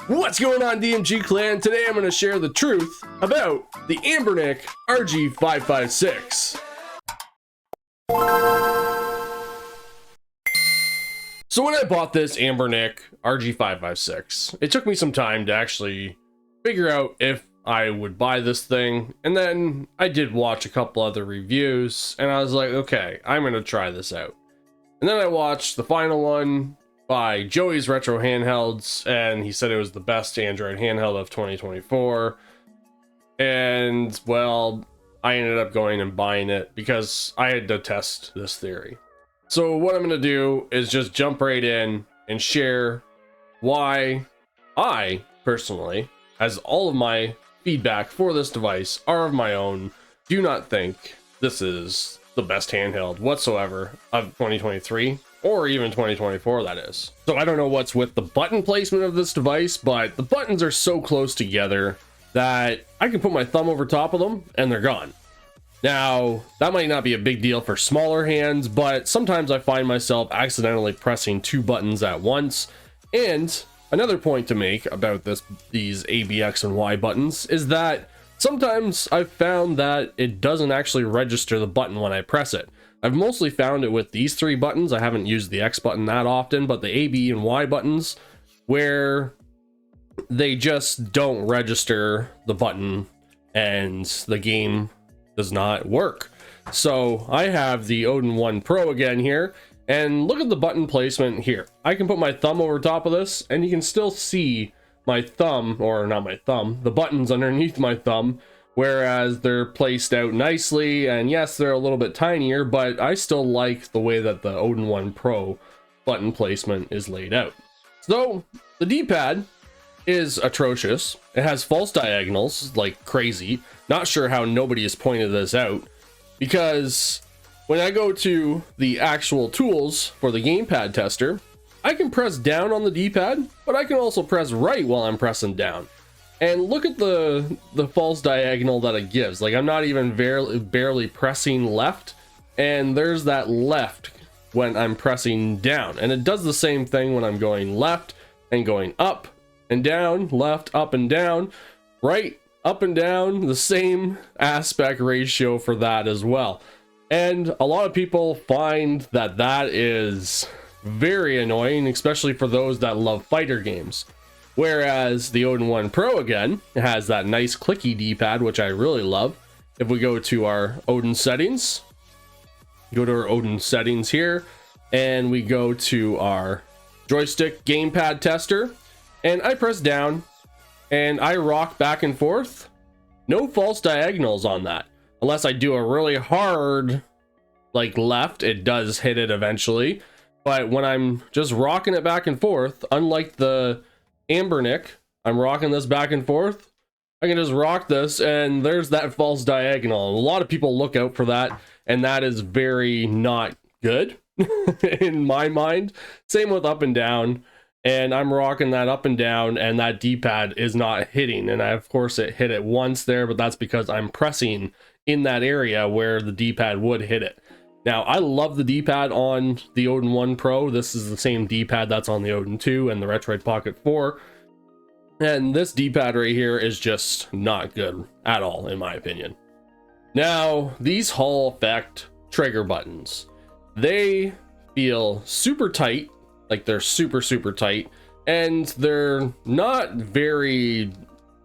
What's going on, DMG clan? Today I'm going to share the truth about the Anbernic RG556. So when I bought this Anbernic RG556, it took me some time to actually figure out if I would buy this thing, and then I did watch a couple other reviews and I was like, okay, I'm going to try this out. And then I watched the final one by Joey's Retro Handhelds, and he said it was the best Android handheld of 2024. And well, I ended up going and buying it because I had to test this theory. So what I'm going to do is just jump right in and share why I personally, as all of my feedback for this device are of my own, do not think this is the best handheld whatsoever of 2023 or even 2024, that is. So I don't know what's with the button placement of this device, but the buttons are so close together that I can put my thumb over top of them and they're gone. Now, that might not be a big deal for smaller hands, but sometimes I find myself accidentally pressing two buttons at once. And another point to make about these A, B, X, and Y buttons is that sometimes I've found that it doesn't actually register the button when I press it. I've mostly found it with these three buttons. I haven't used the X button that often, but the A, B, and Y buttons, where they just don't register the button and the game does not work. So I have the Odin 1 Pro again here, and look at the button placement here. I can put my thumb over top of this and you can still see my thumb, or not my thumb, the buttons underneath my thumb, whereas they're placed out nicely, and yes, they're a little bit tinier, but I still like the way that the Odin 1 Pro button placement is laid out. So the D-pad is atrocious. It has false diagonals like crazy. Not sure how nobody has pointed this out, because when I go to the actual tools for the gamepad tester, I can press down on the D-pad, but I can also press right while I'm pressing down. And look at the false diagonal that it gives. Like, I'm not even barely pressing left, and there's that left when I'm pressing down. And it does the same thing when I'm going left and going up and down, left, up and down, right, up and down, the same aspect ratio for that as well. And a lot of people find that that is very annoying, especially for those that love fighter games. Whereas the Odin 1 Pro, again, has that nice clicky D-pad, which I really love. If we go to our Odin settings, go to our Odin settings here, and we go to our joystick gamepad tester, and I press down, and I rock back and forth. No false diagonals on that. Unless I do a really hard, like, left, it does hit it eventually. But when I'm just rocking it back and forth, unlike the Anbernic, I'm rocking this back and forth, I can just rock this and there's that false diagonal. A lot of people look out for that, and that is very not good in my mind. Same with up and down, and I'm rocking that up and down and that D-pad is not hitting. And of course it hit it once there, but that's because I'm pressing in that area where the D-pad would hit it. Now, I love the D-pad on the Odin 1 Pro. This is the same D-pad that's on the Odin 2 and the Retroid Pocket 4. And this D-pad right here is just not good at all, in my opinion. Now, these Hall effect trigger buttons, they feel super tight, like they're super, super tight, and they're not very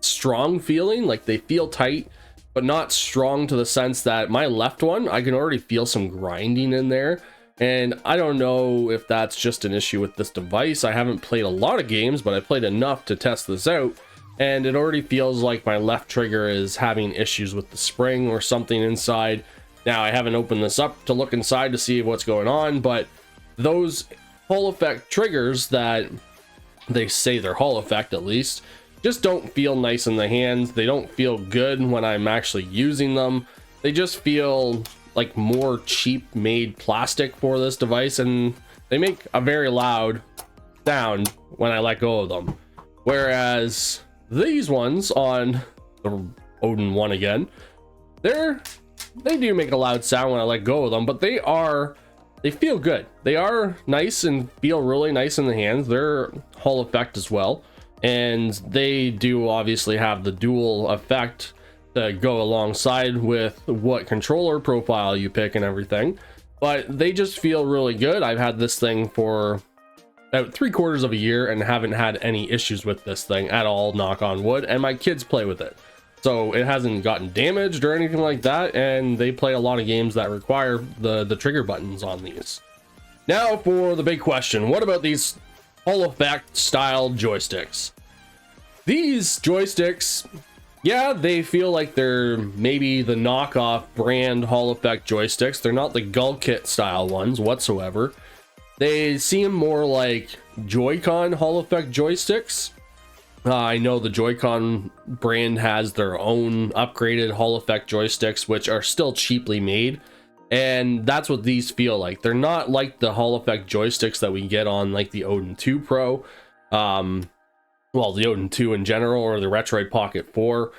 strong feeling, like they feel tight, but not strong to the sense that my left one, I can already feel some grinding in there. And I don't know if that's just an issue with this device. I haven't played a lot of games, but I played enough to test this out. And it already feels like my left trigger is having issues with the spring or something inside. Now, I haven't opened this up to look inside to see what's going on, but those Hall effect triggers that they say they're Hall effect, at least, just don't feel nice in the hands. They don't feel good when I'm actually using them. They just feel like more cheap made plastic for this device, and they make a very loud sound when I let go of them. Whereas these ones on the Odin 1 again, they do make a loud sound when I let go of them, but they feel good. They are nice and feel really nice in the hands. They're Hall effect as well. and they do obviously have the dual effect to go alongside with what controller profile you pick and everything, but they just feel really good. I've had this thing for about 3/4 of a year and haven't had any issues with this thing at all, knock on wood, and my kids play with it, so it hasn't gotten damaged or anything like that, and they play a lot of games that require the trigger buttons on these. Now for the big question, what about these Hall Effect style joysticks? These joysticks, yeah, they feel like they're maybe the knockoff brand Hall Effect joysticks. They're not the Gull Kit style ones whatsoever. They seem more like Joy-Con Hall Effect joysticks. I know the Joy-Con brand has their own upgraded Hall Effect joysticks, which are still cheaply made. And that's what these feel like. They're not like the Hall Effect joysticks that we get on like the Odin 2 Pro. Well, the Odin 2 in general, or the Retroid Pocket 4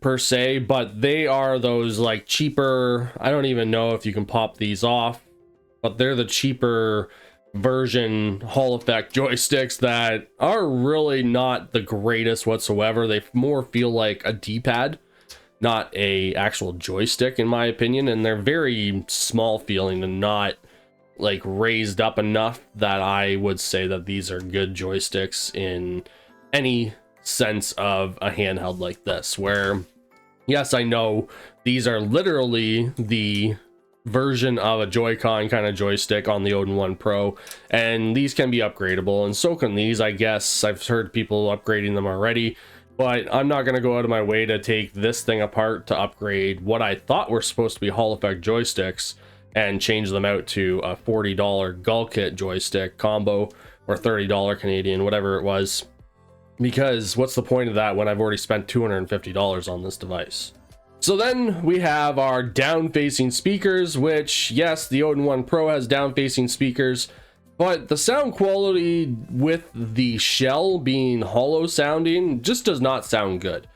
per se, but they are those like cheaper, I don't even know if you can pop these off, but they're the cheaper version Hall Effect joysticks that are really not the greatest whatsoever. They more feel like a D-pad, not a actual joystick in my opinion, and they're very small feeling and not like raised up enough that I would say that these are good joysticks in any sense of a handheld like this, where yes, I know these are literally the version of a Joy-Con kind of joystick on the Odin 1 Pro, and these can be upgradable, and so can these. I guess I've heard people upgrading them already, but I'm not going to go out of my way to take this thing apart to upgrade what I thought were supposed to be Hall Effect joysticks and change them out to a $40 Gull Kit joystick combo, or $30 Canadian, whatever it was, because what's the point of that when I've already spent $250 on this device? So then we have our down-facing speakers, which yes, the Odin 1 Pro has down-facing speakers, but the sound quality with the shell being hollow sounding just does not sound good.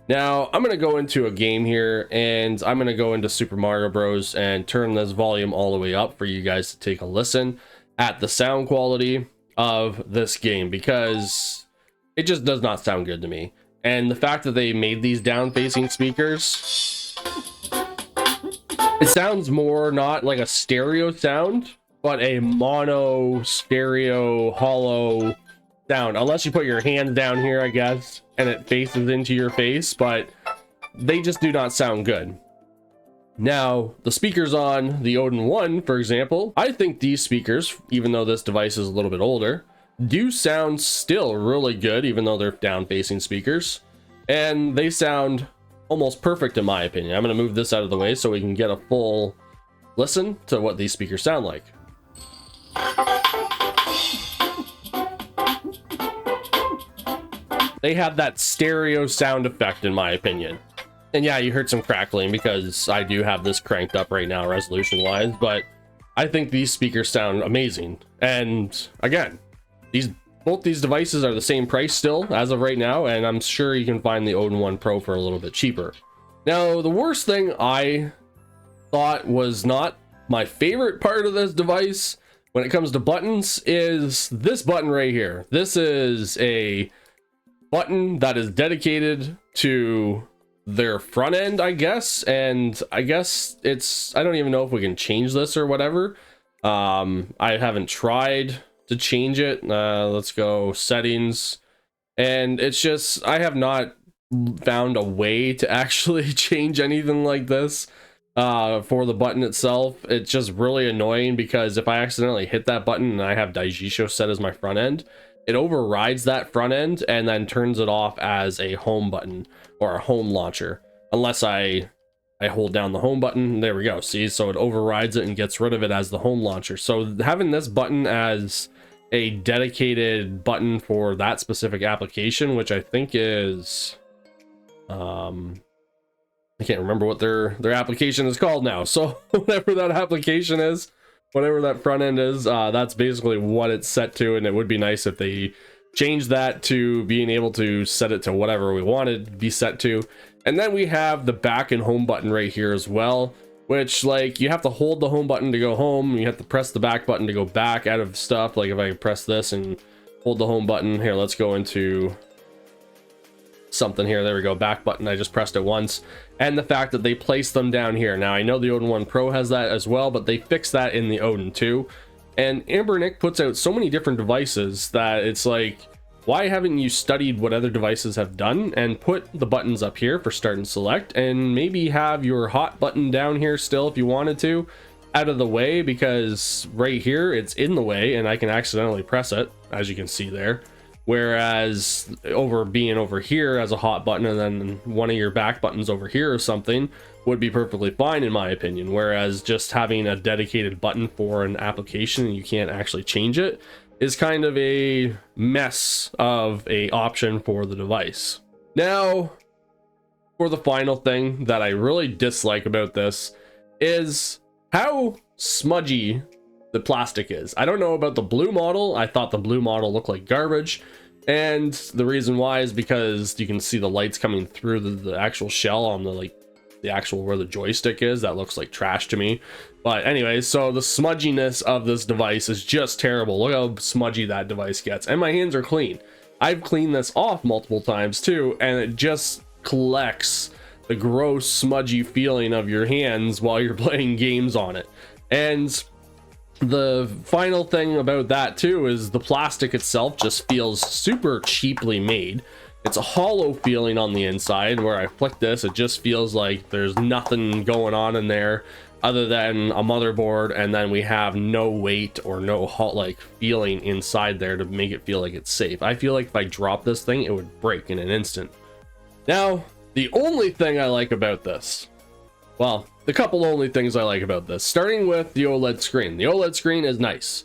Now, I'm going to go into a game here, and I'm going to go into Super Mario Bros. And turn this volume all the way up for you guys to take a listen at the sound quality of this game, because it just does not sound good to me. And the fact that they made these down-facing speakers, it sounds more not like a stereo sound, but a mono stereo hollow sound, unless you put your hand down here, I guess, and it faces into your face, but they just do not sound good. Now, the speakers on the Odin 1, for example, I think these speakers, even though this device is a little bit older, do sound still really good, even though they're down-facing speakers, and they sound almost perfect in my opinion. I'm going to move this out of the way so we can get a full listen to what these speakers sound like. They have that stereo sound effect in my opinion. And yeah, you heard some crackling because I do have this cranked up right now resolution wise, but I think these speakers sound amazing. And again, both these devices are the same price still as of right now, and I'm sure you can find the Odin 1 Pro for a little bit cheaper. Now, the worst thing I thought was not my favorite part of this device when it comes to buttons is this button right here. This is a button that is dedicated to their front end, I guess, and I guess I don't even know if we can change this or whatever. I haven't tried to change it. Let's go settings, and it's just I have not found a way to actually change anything like this for the button itself. It's just really annoying because if I accidentally hit that button and I have Daijisho set as my front end, it overrides that front end and then turns it off as a home button or a home launcher, unless I hold down the home button. There we go. See, so it overrides it and gets rid of it as the home launcher. So having this button as a dedicated button for that specific application, which I think is I can't remember what their application is called now, so whatever that application is, whatever that front end is, that's basically what it's set to. And it would be nice if they change that to being able to set it to whatever we want it to be set to. And then we have the back and home button right here as well, which, like, you have to hold the home button to go home, you have to press the back button to go back out of stuff. Like if I press this and hold the home button here. Let's go into something here. There we go. Back button. I just pressed it once. And the fact that they placed them down here. Now I know the Odin 1 Pro has that as well, but they fixed that in the Odin 2. And Anbernic puts out so many different devices that it's like, why haven't you studied what other devices have done and put the buttons up here for start and select, and maybe have your hot button down here still if you wanted to, out of the way, because right here it's in the way and I can accidentally press it, as you can see there. Whereas being over here as a hot button and then one of your back buttons over here or something would be perfectly fine in my opinion. Whereas just having a dedicated button for an application and you can't actually change it is kind of a mess of a option for the device. Now, for the final thing that I really dislike about this is how smudgy the plastic is. I don't know about the blue model. I thought the blue model looked like garbage, and the reason why is because you can see the lights coming through the actual shell on the actual where the joystick is. That looks like trash to me. But anyway, so the smudginess of this device is just terrible. Look how smudgy that device gets, and my hands are clean. I've cleaned this off multiple times too, and it just collects the gross smudgy feeling of your hands while you're playing games on it. And the final thing about that too is the plastic itself just feels super cheaply made. It's a hollow feeling on the inside. Where I flick this, it just feels like there's nothing going on in there other than a motherboard, and then we have no weight or no hot feeling inside there to make it feel like it's safe. I feel like if I drop this thing, it would break in an instant. Now, the only thing I like about this, well, the couple only things I like about this, starting with the OLED screen. The OLED screen is nice,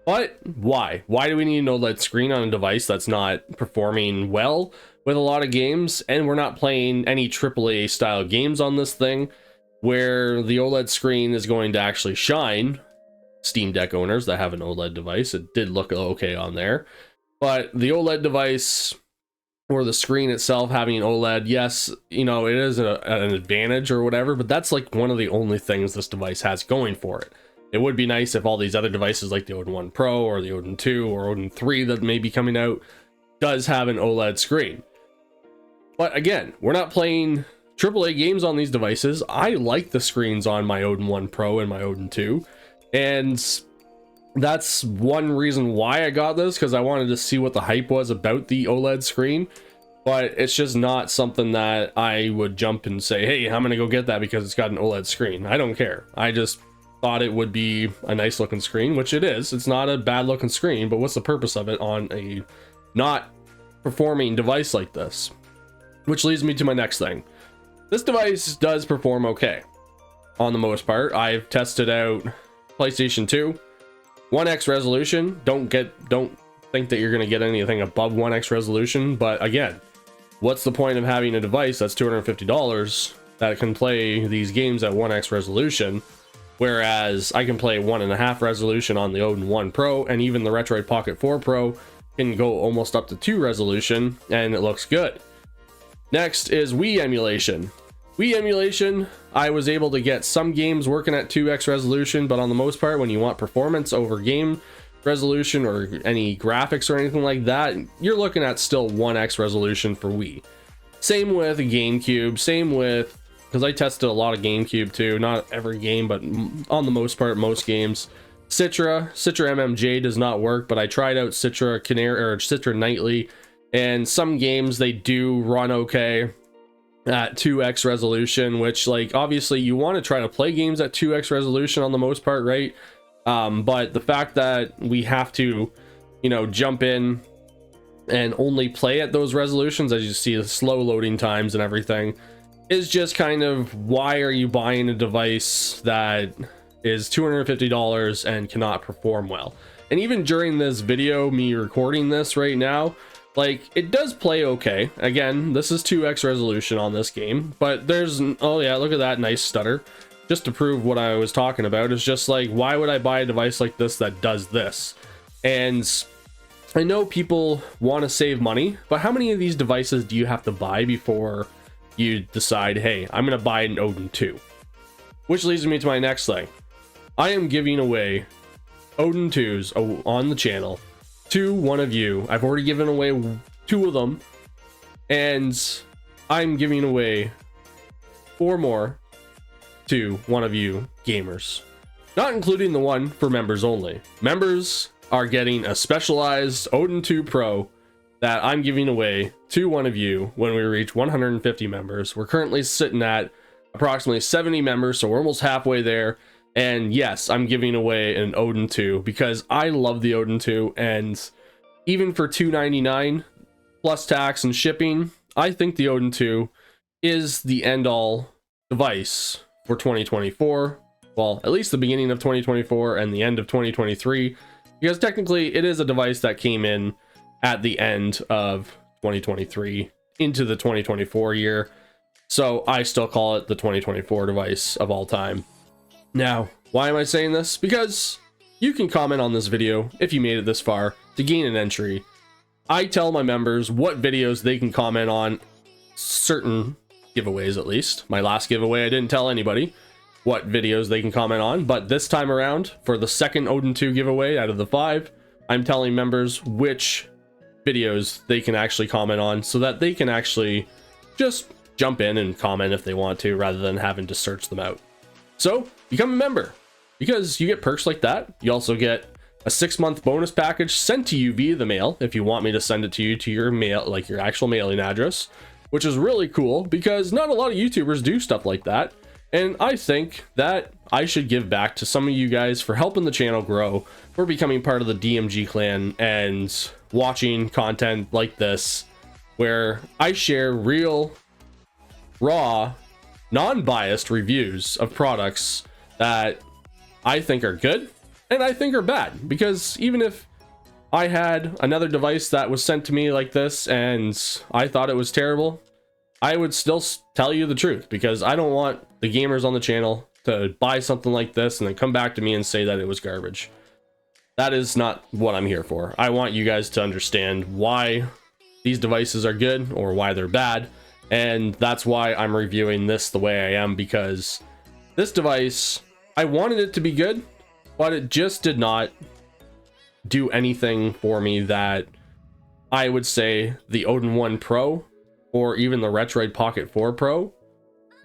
but why? Why do we need an OLED screen on a device that's not performing well with a lot of games, and we're not playing any AAA style games on this thing where the OLED screen is going to actually shine? Steam Deck owners that have an OLED device, it did look okay on there, but the OLED device or the screen itself having OLED, yes, you know, it is an advantage or whatever, but that's like one of the only things this device has going for it. It would be nice if all these other devices like the Odin 1 Pro or the Odin 2 or Odin 3 that may be coming out does have an OLED screen. But again, we're not playing AAA games on these devices. I like the screens on my Odin 1 Pro and my Odin 2, and that's one reason why I got this, because I wanted to see what the hype was about the OLED screen. But it's just not something that I would jump and say, hey, I'm gonna go get that because it's got an OLED screen. I don't care. I just thought it would be a nice looking screen, which it is. It's not a bad looking screen, but what's the purpose of it on a not performing device like this? Which leads me to my next thing. This device does perform okay on the most part. I've tested out PlayStation 2 1x resolution. Don't think that you're going to get anything above 1x resolution, but again, what's the point of having a device that's $250 that can play these games at 1x resolution, whereas I can play 1.5 resolution on the Odin 1 Pro, and even the Retroid Pocket 4 Pro can go almost up to 2 resolution and it looks good. Next is Wii emulation. Wii emulation, I was able to get some games working at 2x resolution, but on the most part, when you want performance over game resolution or any graphics or anything like that, you're looking at still 1x resolution for Wii. Same with GameCube, same with, because I tested a lot of GameCube too, not every game, but on the most part, most games. Citra MMJ does not work, but I tried out Citra Canary or Citra Nightly, and some games they do run okay at 2x resolution, which, like, obviously you want to try to play games at 2x resolution on the most part, right? But the fact that we have to, you know, jump in and only play at those resolutions, as you see the slow loading times and everything, is just kind of, why are you buying a device that is $250 and cannot perform well? And even during this video, me recording this right now, like, it does play okay. Again, this is 2x resolution on this game, but there's, oh yeah, look at that nice stutter. Just to prove what I was talking about, is just like, why would I buy a device like this that does this? And I know people want to save money, but how many of these devices do you have to buy before you decide, hey, I'm gonna buy an Odin 2? Which leads me to my next thing. I am giving away Odin 2s on the channel to one of you. I've already given away 2 of them, and I'm giving away 4 more to one of you gamers, not including the one for members only. Members are getting a specialized Odin 2 Pro that I'm giving away to one of you when we reach 150 members. We're currently sitting at approximately 70 members, so we're almost halfway there. And yes, I'm giving away an Odin 2 because I love the Odin 2, and even for $299 plus tax and shipping, I think the Odin 2 is the end-all device for 2024. Well, at least the beginning of 2024 and the end of 2023, because technically it is a device that came in at the end of 2023 into the 2024 year. So I still call it the 2024 device of all time. Now, why am I saying this? Because you can comment on this video if you made it this far to gain an entry. I tell my members what videos they can comment on certain giveaways, at least. My last giveaway, I didn't tell anybody what videos they can comment on, but this time around, for the second Odin 2 giveaway out of the 5, I'm telling members which videos they can actually comment on so that they can actually just jump in and comment if they want to, rather than having to search them out. So become a member, because you get perks like that. You also get a 6-month bonus package sent to you via the mail if you want me to send it to you to your mail, like your actual mailing address, which is really cool because not a lot of YouTubers do stuff like that. And I think that I should give back to some of you guys for helping the channel grow, for becoming part of the DMG clan and watching content like this, where I share real, raw, non-biased reviews of products that I think are good and I think are bad. Because even if I had another device that was sent to me like this and I thought it was terrible, I would still tell you the truth, because I don't want the gamers on the channel to buy something like this and then come back to me and say that it was garbage. That is not what I'm here for. I want you guys to understand why these devices are good or why they're bad. And that's why I'm reviewing this the way I am, because this device, I wanted it to be good, but it just did not do anything for me that I would say the Odin 1 Pro or even the Retroid Pocket 4 Pro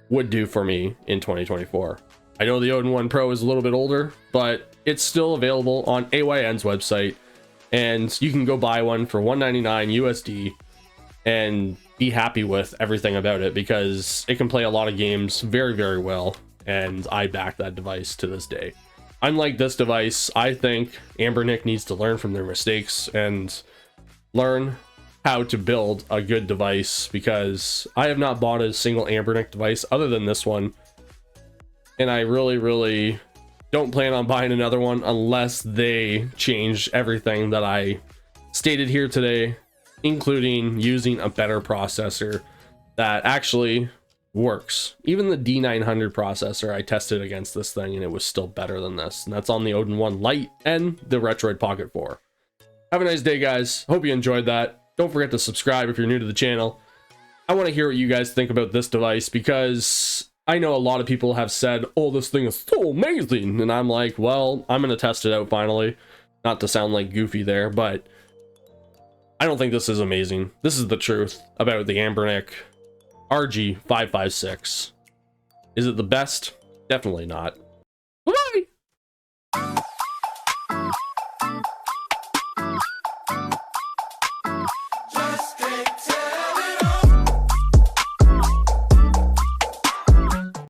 would do for me in 2024. I know the Odin 1 Pro is a little bit older, but it's still available on AYN's website, and you can go buy one for $199 USD and be happy with everything about it, because it can play a lot of games very, very well, and I back that device to this day. Unlike this device, I think Anbernic needs to learn from their mistakes and learn how to build a good device, because I have not bought a single Anbernic device other than this one, and I really don't plan on buying another one unless they change everything that I stated here today, including using a better processor that actually works. Even the D900 processor, I tested against this thing and it was still better than this, and that's on the Odin 1 Lite and the Retroid Pocket 4. Have a nice day, guys. Hope you enjoyed that. Don't forget to subscribe if you're new to the channel. I want to hear what you guys think about this device, because I know a lot of people have said, oh, this thing is so amazing, and I'm like, well, I'm going to test it out finally. Not to sound like goofy there, but I don't think this is amazing. This is the truth about the Anbernic RG556. Is it the best? Definitely not.